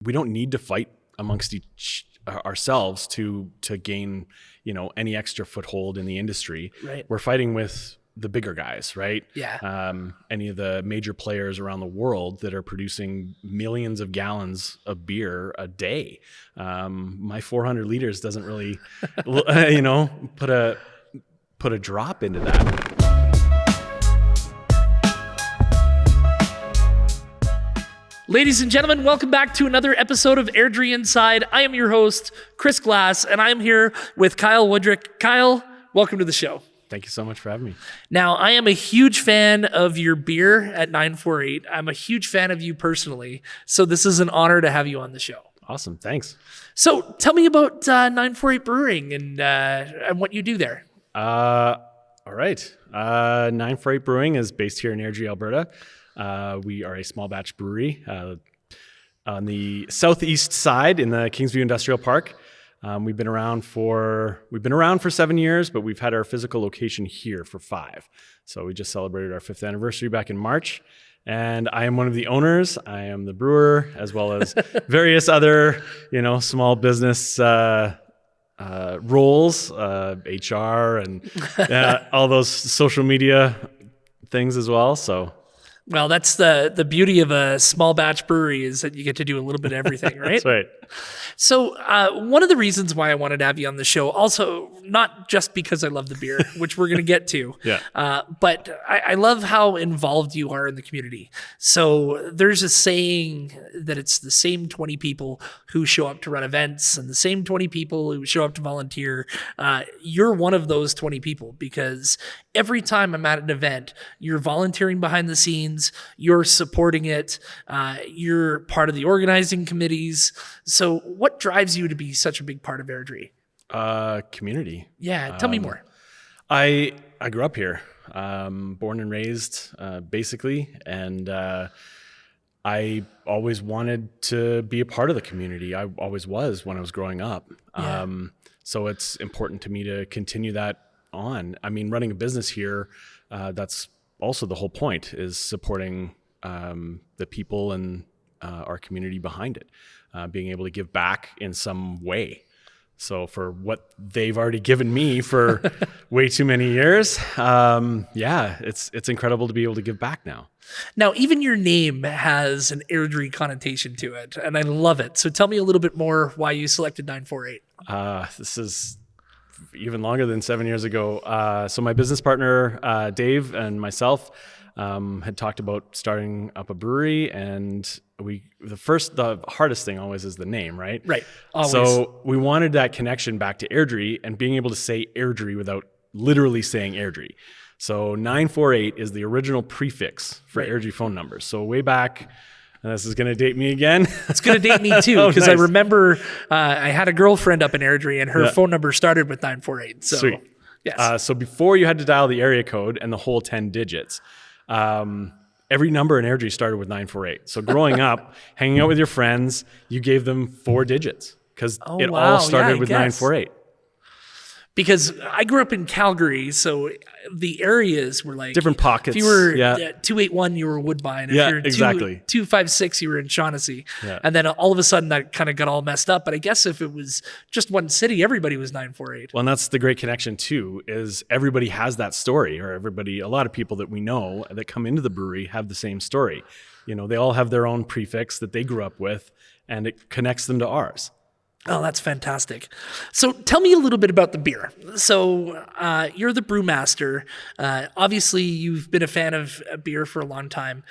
we don't need to fight amongst ourselves to gain, any extra foothold in the industry. Right. We're fighting with the bigger guys, right? Yeah. Any of the major players around the world that are producing millions of gallons of beer a day. My 400 liters doesn't really, put a drop into that. Ladies and gentlemen, welcome back to another episode of Airdrie Inside. I am your host, Chris Glass, and I am here with Kyle Wudrich. Kyle, welcome to the show. Thank you so much for having me. Now, I am a huge fan of your beer at 948. I'm a huge fan of you personally, so this is an honor to have you on the show. Awesome. Thanks. So tell me about 948 Brewing and what you do there. All right. 948 Brewing is based here in Airdrie, Alberta. We are a small batch brewery on the southeast side in the Kingsview Industrial Park. We've been around for 7 years, but we've had our physical location here for 5. So we just celebrated our 5th anniversary back in March. And I am one of the owners. I am the brewer, as well as various other, small business roles, HR, and all those social media things as well. So. Well, that's the beauty of a small batch brewery is that you get to do a little bit of everything, right? That's right. So one of the reasons why I wanted to have you on the show, also not just because I love the beer, which we're going to get to, but I love how involved you are in the community. So there's a saying that it's the same 20 people who show up to run events and the same 20 people who show up to volunteer. You're one of those 20 people because every time I'm at an event, you're volunteering behind the scenes, you're supporting it, you're part of the organizing committees. So what drives you to be such a big part of Airdrie? Community. Yeah, tell me more. I grew up here, born and raised, basically, and I always wanted to be a part of the community. I always was when I was growing up. Yeah. So it's important to me to continue that on. I mean, running a business here, that's also the whole point, is supporting the people and our community behind it, being able to give back in some way. So for what they've already given me for way too many years, it's incredible to be able to give back now. Now, even your name has an Airdrie connotation to it, and I love it. So tell me a little bit more why you selected 948. This is even longer than 7 years ago. So my business partner, Dave, and myself had talked about starting up a brewery, and the hardest thing always is the name, right? Right. Always. So we wanted that connection back to Airdrie and being able to say Airdrie without literally saying Airdrie. So 948 is the original prefix for Airdrie phone numbers. So way back, and this is going to date me again. It's going to date me too, because nice. I remember I had a girlfriend up in Airdrie, and her phone number started with 948. So, sweet. Yes. So before you had to dial the area code and the whole 10 digits, every number in Airdrie started with 948. So growing up, hanging out with your friends, you gave them 4 digits because all started with 948. Because I grew up in Calgary, so the areas were like different pockets. If you were 281, you were Woodbine. If you're exactly. 256, you were in Shaughnessy. Yeah. And then all of a sudden that kind of got all messed up. But I guess if it was just one city, everybody was 948. Well, and that's the great connection too, is everybody has that story, or a lot of people that we know that come into the brewery have the same story. They all have their own prefix that they grew up with, and it connects them to ours. Oh, that's fantastic. So tell me a little bit about the beer. So you're the Brewmaster. Obviously, you've been a fan of beer for a long time.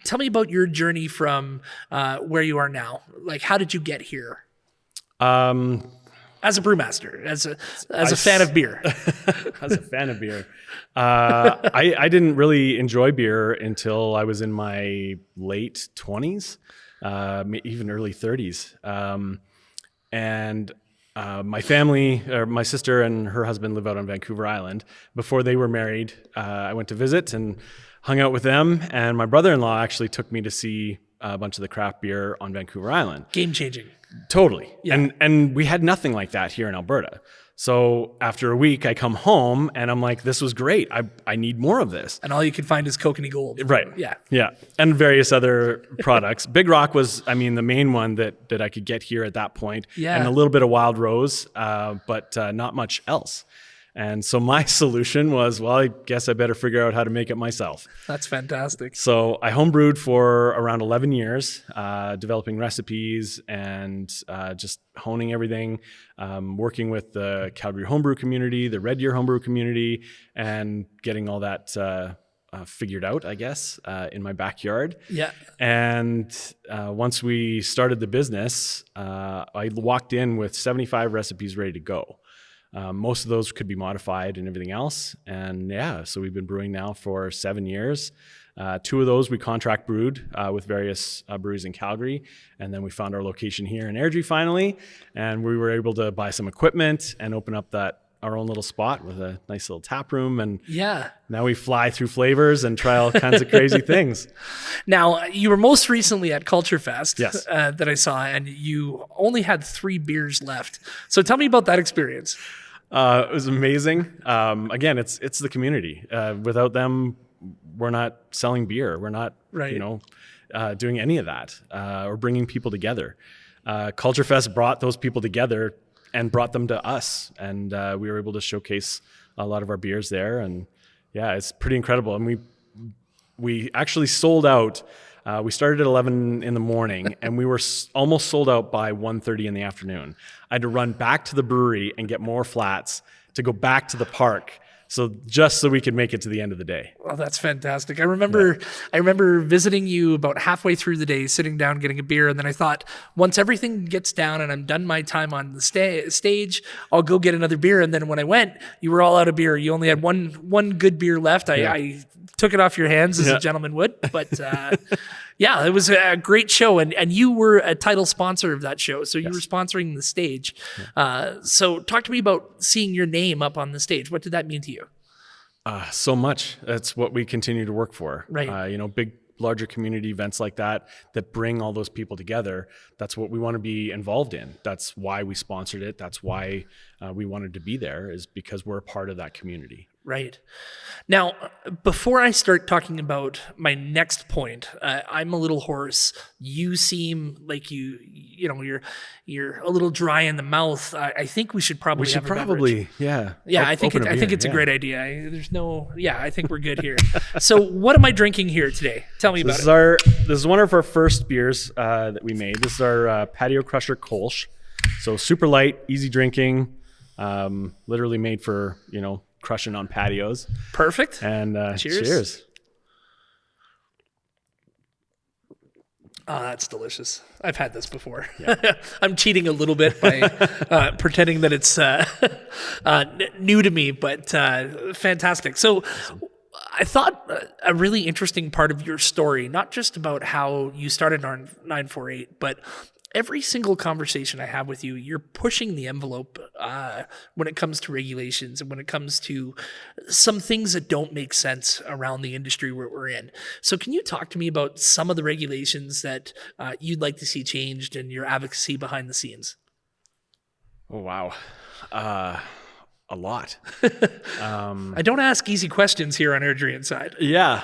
Tell me about your journey from where you are now. Like, how did you get here? As a Brewmaster, as a fan of beer. As a fan of beer. I didn't really enjoy beer until I was in my late 20s, even early 30s. And my family, or my sister and her husband, live out on Vancouver Island. Before they were married, I went to visit and hung out with them. And my brother-in-law actually took me to see a bunch of the craft beer on Vancouver Island. Game changing. Totally. Yeah. And we had nothing like that here in Alberta. So after a week, I come home and I'm like, this was great. I need more of this. And all you can find is Kokanee Gold. Right. Yeah. Yeah. And various other products. Big Rock was, the main one that I could get here at that point. Yeah. And a little bit of Wild Rose, but not much else. And so my solution was, well, I guess I better figure out how to make it myself. That's fantastic. So I homebrewed for around 11 years, developing recipes and just honing everything, working with the Calgary homebrew community, the Red Deer homebrew community, and getting all that figured out, I guess, in my backyard. Yeah. And once we started the business, I walked in with 75 recipes ready to go. Most of those could be modified and everything else. And yeah, so we've been brewing now for 7 years. 2 of those we contract brewed with various breweries in Calgary. And then we found our location here in Airdrie finally. And we were able to buy some equipment and open up our own little spot with a nice little tap room. And yeah, now we fly through flavors and try all kinds of crazy things. Now, you were most recently at Culture Fest. Yes. That I saw, and you only had 3 beers left. So tell me about that experience. It was amazing. Again, it's the community. Without them, we're not selling beer. We're not, Right. doing any of that or bringing people together. Culture Fest brought those people together and brought them to us, and we were able to showcase a lot of our beers there. And yeah, it's pretty incredible. And we actually sold out. We started at 11 in the morning, and we were almost sold out by 1:30 in the afternoon. I had to run back to the brewery and get more flats to go back to the park, just so we could make it to the end of the day. Oh, that's fantastic. I remember visiting you about halfway through the day, sitting down, getting a beer. And then I thought, once everything gets down and I'm done my time on the stage, I'll go get another beer. And then when I went, you were all out of beer. You only had one good beer left. I took it off your hands as a gentleman would, but yeah, it was a great show. And you were a title sponsor of that show. So you were sponsoring the stage. So talk to me about seeing your name up on the stage. What did that mean to you? So much. That's what we continue to work for. Right. Big, larger community events like that bring all those people together. That's what we want to be involved in. That's why we sponsored it. That's why we wanted to be there, is because we're a part of that community. Right. Now, before I start talking about my next point, I'm a little hoarse. You seem like you're a little dry in the mouth. I think we should probably have a beverage. Yeah. I think it's a great idea. I think we're good here. So, what am I drinking here today? Tell me about it. This is one of our first beers that we made. This is our Patio Crusher Kolsch. So super light, easy drinking, literally made for crushing on patios. Perfect. And cheers. Oh, that's delicious. I've had this before. Yeah. I'm cheating a little bit by pretending that it's new to me, but fantastic. So I thought a really interesting part of your story, not just about how you started on 948, but every single conversation I have with you, you're pushing the envelope when it comes to regulations and when it comes to some things that don't make sense around the industry we're in. So can you talk to me about some of the regulations that you'd like to see changed and your advocacy behind the scenes? Oh, wow. A lot. I don't ask easy questions here on Airdrie Inside. Yeah.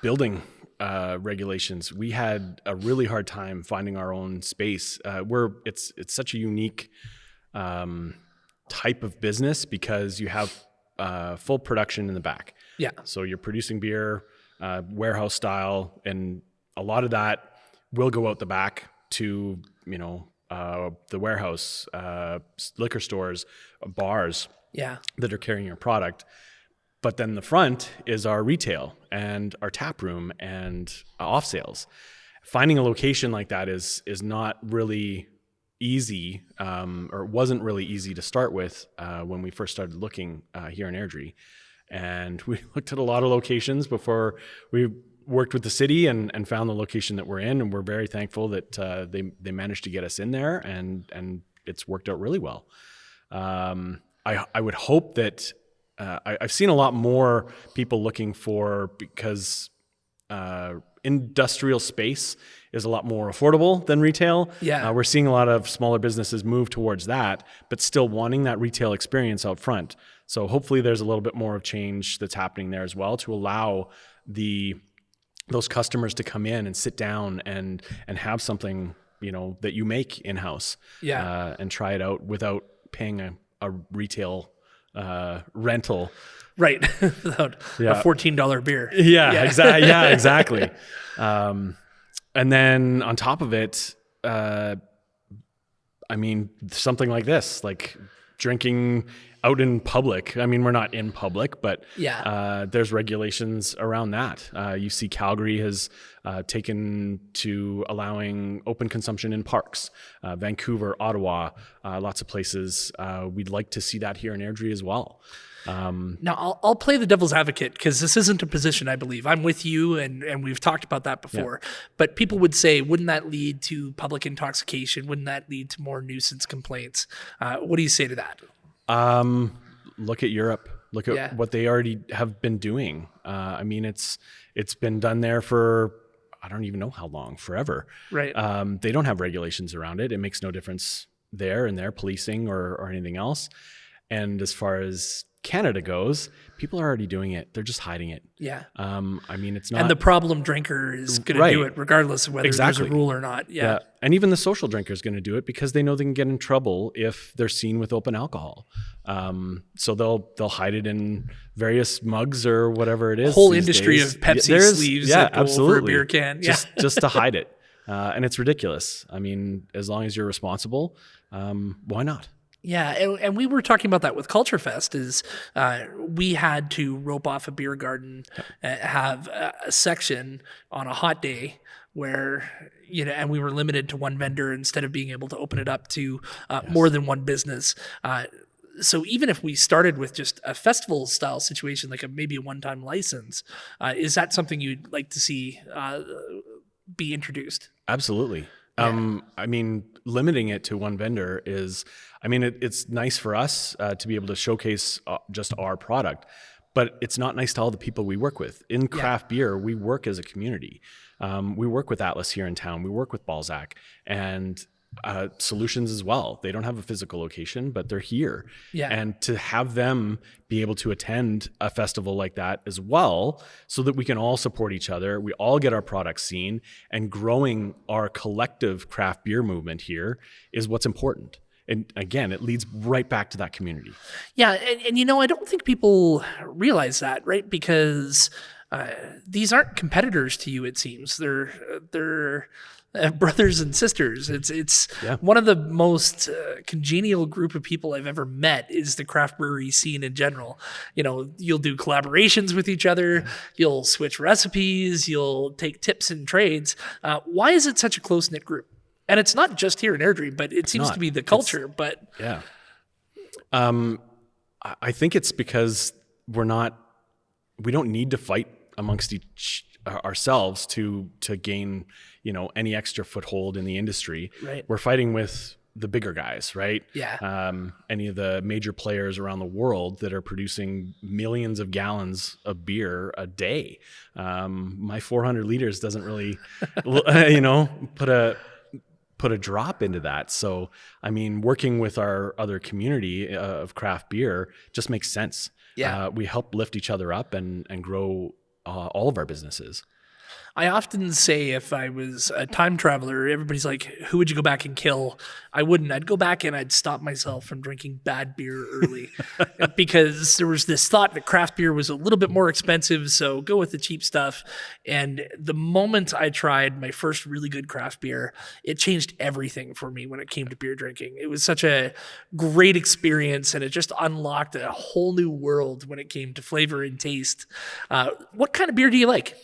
Building regulations. We had a really hard time finding our own space. It's such a unique type of business because you have full production in the back. Yeah. So you're producing beer, warehouse style, and a lot of that will go out the back to the warehouse, liquor stores, bars. Yeah. That are carrying your product. But then the front is our retail and our tap room and off sales. Finding a location like that is not really easy, or wasn't really easy to start with when we first started looking here in Airdrie. And we looked at a lot of locations before we worked with the city and found the location that we're in. And we're very thankful that they managed to get us in there, and it's worked out really well. I would hope that I've seen a lot more people looking for, because industrial space is a lot more affordable than retail. Yeah. We're seeing a lot of smaller businesses move towards that, but still wanting that retail experience out front. So hopefully there's a little bit more of change that's happening there as well, to allow those customers to come in and sit down and have something, that you make in-house, and try it out without paying a retail rental. Right. Without a $14 beer. Yeah. Exactly. And then on top of it, something like this, like drinking out in public. I mean, we're not in public, but there's regulations around that. You see Calgary has taken to allowing open consumption in parks. Vancouver, Ottawa, lots of places. We'd like to see that here in Airdrie as well. Now, I'll play the devil's advocate, because this isn't a position I believe. I'm with you, and we've talked about that before. Yeah. But people would say, wouldn't that lead to public intoxication? Wouldn't that lead to more nuisance complaints? What do you say to that? Look at Europe. Look at what they already have been doing. It's been done there for, I don't even know how long, forever. Right. They don't have regulations around it. It makes no difference there in their policing or anything else. And as far as Canada goes, people are already doing it. They're just hiding it. Yeah. It's not. And the problem drinker is going to do it regardless of whether there's a rule or not. Yeah. And even the social drinker is going to do it, because they know they can get in trouble if they're seen with open alcohol. So they'll hide it in various mugs or whatever it is. Whole industry of Pepsi sleeves that go over a beer can. Just to hide it. And it's ridiculous. As long as you're responsible, why not? Yeah, and we were talking about that with Culture Fest. We had to rope off a beer garden, have a section on a hot day where, and we were limited to one vendor instead of being able to open it up to more than one business. So even if we started with just a festival style situation, like maybe a one-time license, is that something you'd like to see be introduced? Absolutely. Yeah. Limiting it to one vendor is, it's nice for us to be able to showcase just our product, but it's not nice to all the people we work with. In craft beer, we work as a community. We work with Atlas here in town. We work with Balzac and Solutions as well. They don't have a physical location, but they're here. Yeah. And to have them be able to attend a festival like that as well, so that we can all support each other, we all get our products seen, and growing our collective craft beer movement here is what's important. And again, it leads right back to that community. Yeah. And I don't think people realize that, right? Because these aren't competitors to you, it seems. They're brothers and sisters. It's one of the most congenial group of people I've ever met is the craft brewery scene in general. You'll do collaborations with each other. You'll switch recipes. You'll take tips and trades. Why is it such a close-knit group? And it's not just here in Airdrie, but it seems to be the culture. I think it's because we don't need to fight amongst ourselves to gain, any extra foothold in the industry. Right. We're fighting with the bigger guys, right? Yeah. Any of the major players around the world that are producing millions of gallons of beer a day. My 400 liters doesn't really, put a drop into that. So, working with our other community of craft beer just makes sense. Yeah. We help lift each other up and grow all of our businesses. I often say if I was a time traveler, everybody's like, who would you go back and kill? I wouldn't. I'd go back and I'd stop myself from drinking bad beer early because there was this thought that craft beer was a little bit more expensive, so go with the cheap stuff. And the moment I tried my first really good craft beer, it changed everything for me when it came to beer drinking. It was such a great experience, and it just unlocked a whole new world when it came to flavor and taste. What kind of beer do you like?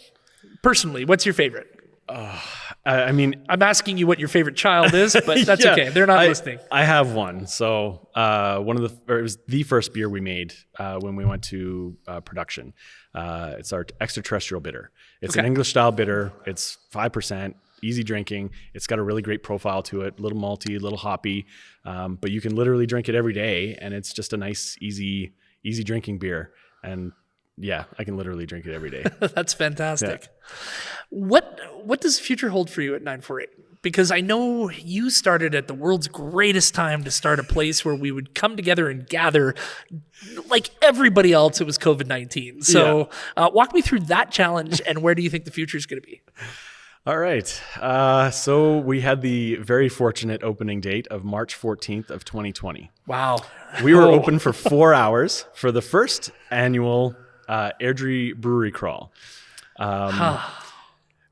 Personally, what's your favorite? I'm asking you what your favorite child is, but that's okay. They're not listening. I have one. So it was the first beer we made when we went to production. It's our extraterrestrial bitter. It's an English style bitter. It's 5%, easy drinking. It's got a really great profile to it, a little malty, a little hoppy, but you can literally drink it every day, and it's just a nice, easy easy drinking beer. And yeah, I can literally drink it every day. That's fantastic. What does the future hold for you at 948? Because I know you started at the world's greatest time to start a place where we would come together and gather. Like everybody else, it was COVID-19. So walk me through that challenge, and where do you think the future is going to be? All right. So we had the very fortunate opening date of March 14th of 2020. Wow. We were open for 4 hours for the first annual Airdrie brewery crawl.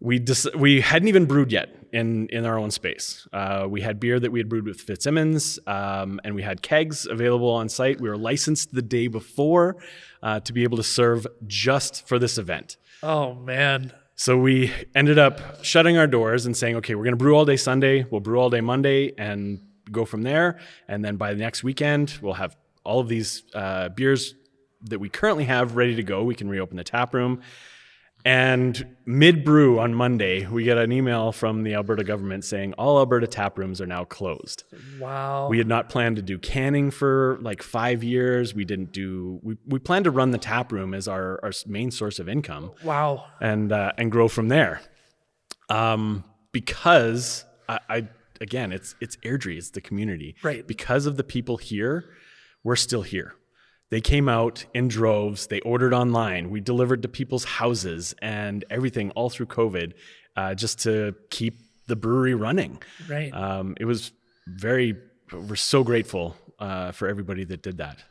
We hadn't even brewed yet in our own space. We had beer that we had brewed with Fitzsimmons, and we had kegs available on site. We were licensed the day before to be able to serve just for this event. Oh, man. So we ended up shutting our doors and saying, okay, we're going to brew all day Sunday, we'll brew all day Monday, and go from there. And then by the next weekend, we'll have all of these beers that we currently have ready to go. We can reopen the tap room. And mid-brew on Monday, we get an email from the Alberta government saying all Alberta tap rooms are now closed. Wow. We had not planned to do canning for like 5 years. We planned to run the tap room as our main source of income. Wow. And grow from there. Because again, it's Airdrie, it's the community. Right. Because of the people here, we're still here. They came out in droves. They ordered online. We delivered to people's houses and everything all through COVID, just to keep the brewery running. Right. We're so grateful for everybody that did that.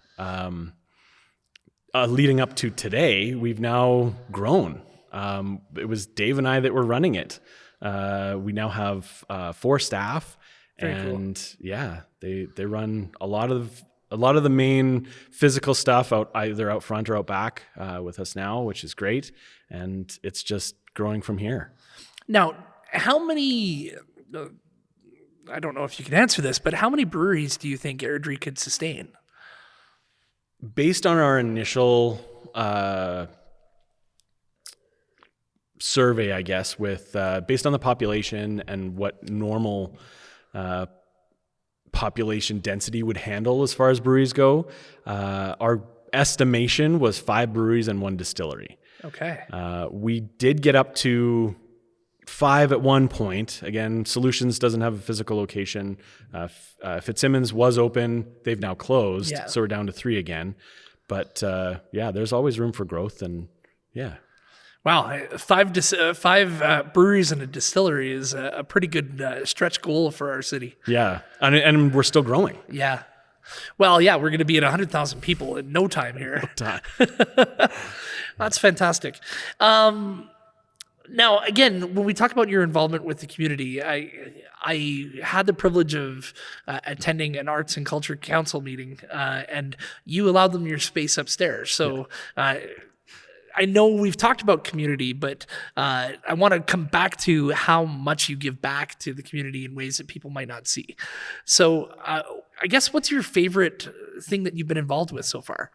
Leading up to today, we've now grown. It was Dave and I that were running it. We now have 4 staff. Very cool. Yeah, they run a lot of the main physical stuff either out front or out back with us now, which is great. And it's just growing from here. Now, how many, I don't know if you can answer this, but how many breweries do you think Airdrie could sustain? Based on our initial survey, I guess, based on the population and what normal population density would handle as far as breweries go, our estimation was 5 breweries and 1 distillery. Okay. We did get up to 5 at one point. Again, Solutions doesn't have a physical location. Fitzsimmons was open. They've now closed. Yeah. So we're down to 3 again. But there's always room for growth. And yeah. Wow, 5 breweries and a distillery is a pretty good stretch goal for our city. Yeah, and we're still growing. Yeah. Well, yeah, we're going to be at 100,000 people in no time here. No time. That's fantastic. Now, again, when we talk about your involvement with the community, I had the privilege of attending an Arts and Culture Council meeting, and you allowed them your space upstairs. So I know we've talked about community, but I want to come back to how much you give back to the community in ways that people might not see. So I guess what's your favorite thing that you've been involved with so far?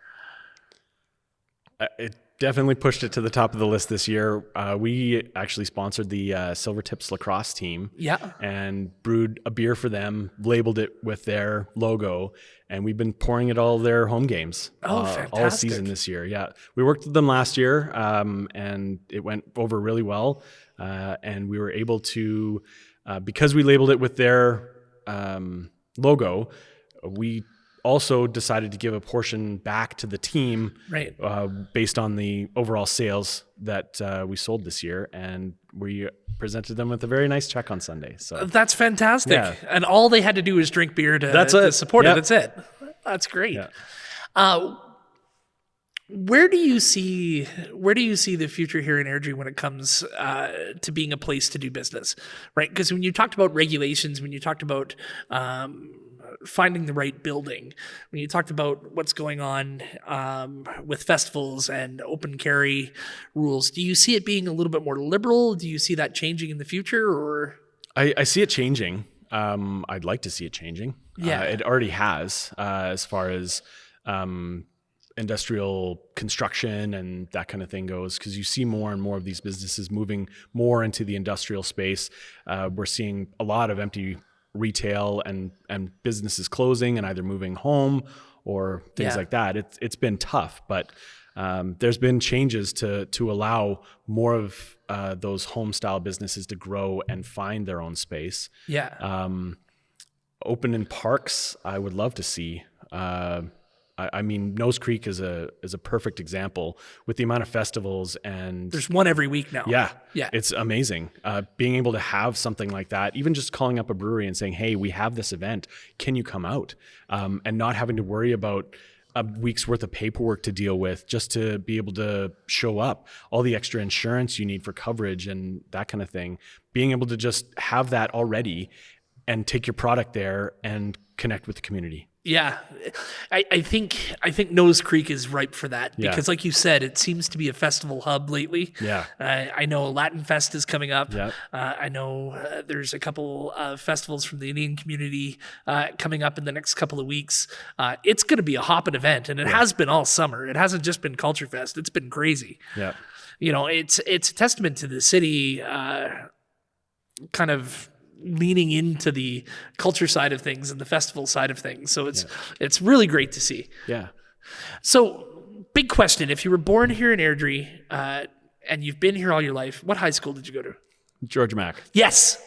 It definitely pushed it to the top of the list this year. We actually sponsored the Silvertips lacrosse team. Yeah. And brewed a beer for them, labeled it with their logo, and we've been pouring it all their home games all season this year. Yeah. We worked with them last year, and it went over really well. And we were able to, because we labeled it with their logo, we also decided to give a portion back to the team, right? Based on the overall sales that we sold this year, and we presented them with a very nice check on Sunday. So that's fantastic. Yeah. And all they had to do was drink beer to support it. That's it. That's great. Yeah. Where do you see the future here in Airdrie when it comes to being a place to do business, right? Because when you talked about regulations, when you talked about finding the right building, when you talked about what's going on with festivals and open carry rules, do you see it being a little bit more liberal? Do you see that changing in the future, or? I see it changing. I'd like to see it changing. Yeah, it already has as far as industrial construction and that kind of thing goes, because you see more and more of these businesses moving more into the industrial space. We're seeing a lot of empty retail and businesses closing and either moving home or things Yeah. like that. It's been tough, but there's been changes to allow more of those home style businesses to grow and find their own space. Yeah. Open in parks, I would love to see. I mean, Nose Creek is a perfect example with the amount of festivals, and There's one every week now. yeah, Yeah. it's amazing. Being able to have something like that, even just calling up a brewery and saying, "Hey, we have this event. Can you come out?" And not having to worry about a week's worth of paperwork to deal with, just to be able to show up, all the extra insurance you need for coverage and that kind of thing. Being able to just have that already and take your product there and connect with the community. Yeah, I think Nose Creek is ripe for that Yeah. because, like you said, it seems to be a festival hub lately. Yeah. I know Latin Fest is coming up. Yep. I know there's a couple of festivals from the Indian community coming up in the next couple of weeks. It's going to be a hopping event, and it has been all summer. It hasn't just been Culture Fest. It's been crazy. Yeah. You know, it's a testament to the city kind of leaning into the culture side of things and the festival side of things. So it's really great to see. Yeah. So big question. If you were born here in Airdrie and you've been here all your life, what high school did you go to? George Mack. Yes.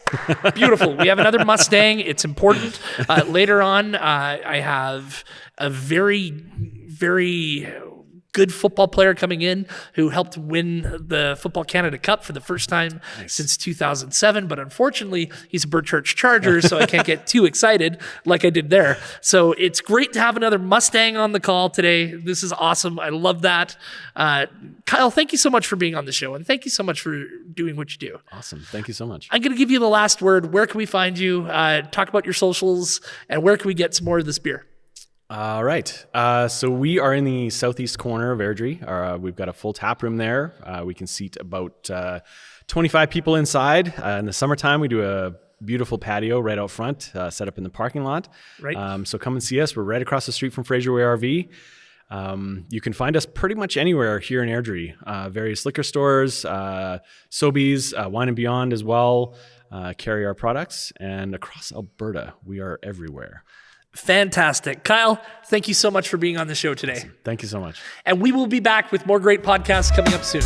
Beautiful. We have another Mustang. It's important. Later on, I have a very, very good football player coming in who helped win the Football Canada Cup for the first time since 2007. But unfortunately, he's a Birchurch Charger, so I can't get too excited like I did there. So it's great to have another Mustang on the call today. This is awesome. I love that. Kyle, thank you so much for being on the show, and thank you so much for doing what you do. Awesome. Thank you so much. I'm going to give you the last word. Where can we find you? Talk about your socials, and where can we get some more of this beer? All right. So we are in the southeast corner of Airdrie. We've got a full tap room there. We can seat about 25 people inside. In the summertime, we do a beautiful patio right out front, set up in the parking lot. Right. So come and see us. We're right across the street from Fraser Way RV. You can find us pretty much anywhere here in Airdrie. Various liquor stores, Sobeys, Wine and Beyond as well, carry our products. And across Alberta, we are everywhere. Fantastic. Kyle, thank you so much for being on the show today. Thank you so much. And we will be back with more great podcasts coming up soon.